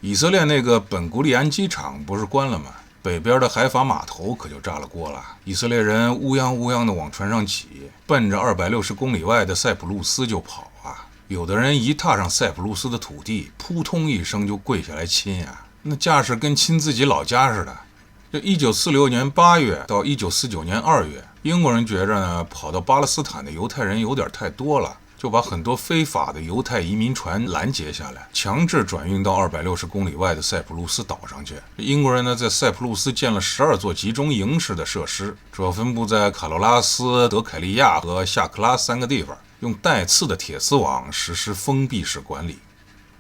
以色列那个本古里安机场不是关了吗？北边的海法码头可就炸了锅了。以色列人乌泱乌泱的往船上挤，奔着260公里外的塞浦路斯就跑啊。有的人一踏上塞浦路斯的土地，扑通一声就跪下来亲啊，那架势跟亲自己老家似的。这1946年8月到1949年2月，英国人觉着呢，跑到巴勒斯坦的犹太人有点太多了，就把很多非法的犹太移民船拦截下来，强制转运到260公里外的塞浦路斯岛上去。英国人呢，在塞浦路斯建了12座集中营式的设施，主要分布在卡罗拉斯、德凯利亚和夏克拉3个地方，用带刺的铁丝网实施封闭式管理。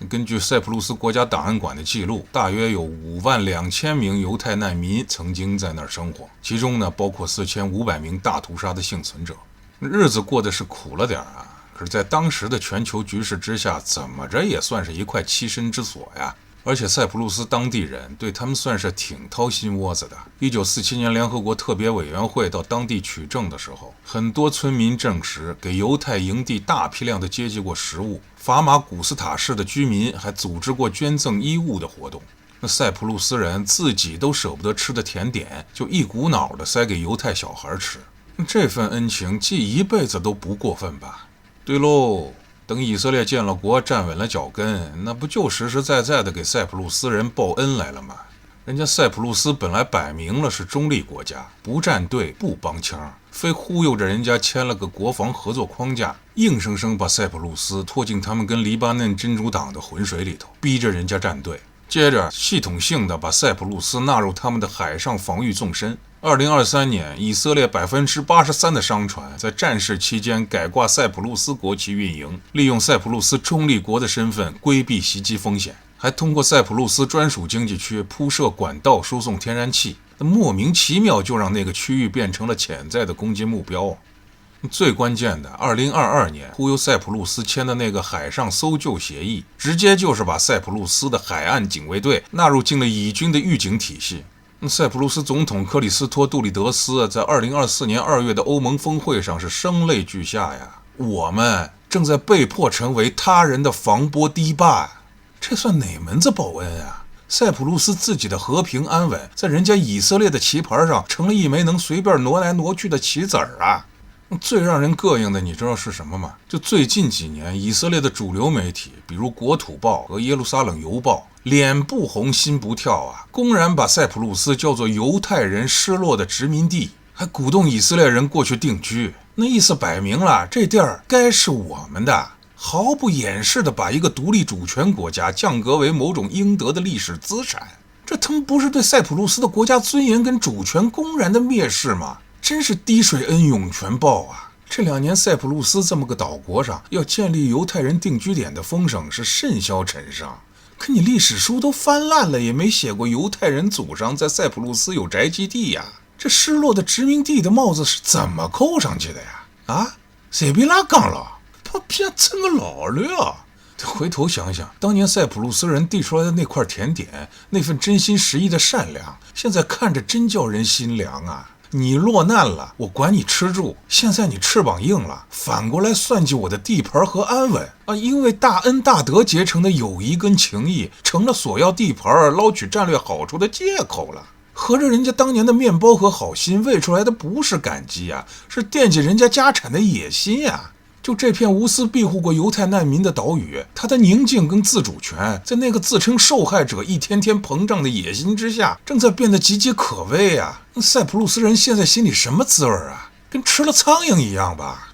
根据塞浦路斯国家档案馆的记录，大约有52000名犹太难民曾经在那儿生活，其中呢包括4500名大屠杀的幸存者。日子过得是苦了点啊，可是在当时的全球局势之下，怎么着也算是一块栖身之所呀。而且塞浦路斯当地人对他们算是挺掏心窝子的。1947年联合国特别委员会到当地取证的时候，很多村民证实给犹太营地大批量的接济过食物，法马古斯塔市的居民还组织过捐赠衣物的活动。那塞浦路斯人自己都舍不得吃的甜点，就一股脑的塞给犹太小孩吃。这份恩情记一辈子都不过分吧？对喽，等以色列建了国，站稳了脚跟，那不就实实在在的给塞浦路斯人报恩来了吗？人家塞浦路斯本来摆明了是中立国家，不站队不帮腔，非忽悠着人家签了个国防合作框架，硬生生把塞浦路斯拖进他们跟黎巴嫩真主党的浑水里头，逼着人家站队。接着系统性的把塞浦路斯纳入他们的海上防御纵深。2023年，以色列83%的商船在战事期间改挂塞浦路斯国旗运营，利用塞浦路斯中立国的身份规避袭击风险，还通过塞浦路斯专属经济区铺设管道输送天然气，莫名其妙就让那个区域变成了潜在的攻击目标。最关键的，2022年忽悠塞浦路斯签的那个海上搜救协议，直接就是把塞浦路斯的海岸警卫队纳入进了以军的预警体系。塞浦路斯总统克里斯托杜里德斯在2024年2月的欧盟峰会上是声泪俱下呀，我们正在被迫成为他人的防波堤坝，这算哪门子报恩啊？塞浦路斯自己的和平安稳，在人家以色列的棋盘上成了一枚能随便挪来挪去的棋子儿啊！最让人膈应的你知道是什么吗？就最近几年以色列的主流媒体，比如国土报和耶路撒冷邮报，脸不红心不跳啊，公然把塞浦路斯叫做犹太人失落的殖民地，还鼓动以色列人过去定居。那意思摆明了，这地儿该是我们的，毫不掩饰地把一个独立主权国家降格为某种应得的历史资产。这他妈不是对塞浦路斯的国家尊严跟主权公然的蔑视吗？真是滴水恩涌全报啊！这2年塞浦路斯这么个岛国上要建立犹太人定居点的风声是甚嚣尘上，可你历史书都翻烂了，也没写过犹太人祖上在塞浦路斯有宅基地呀。这失落的殖民地的帽子是怎么扣上去的呀？啊，谁被拉杠了？他偏蹭个老了啊！回头想想，当年塞浦路斯人递出来的那块甜点，那份真心实意的善良，现在看着真叫人心凉啊！你落难了，我管你吃住，现在你翅膀硬了，反过来算计我的地盘和安稳啊！因为大恩大德结成的友谊跟情谊，成了索要地盘捞取战略好处的借口了。合着人家当年的面包和好心喂出来的不是感激啊，是惦记人家家产的野心啊！就这片无私庇护过犹太难民的岛屿，它的宁静跟自主权，在那个自称受害者一天天膨胀的野心之下，正在变得岌岌可危啊！塞浦路斯人现在心里什么滋味啊？跟吃了苍蝇一样吧。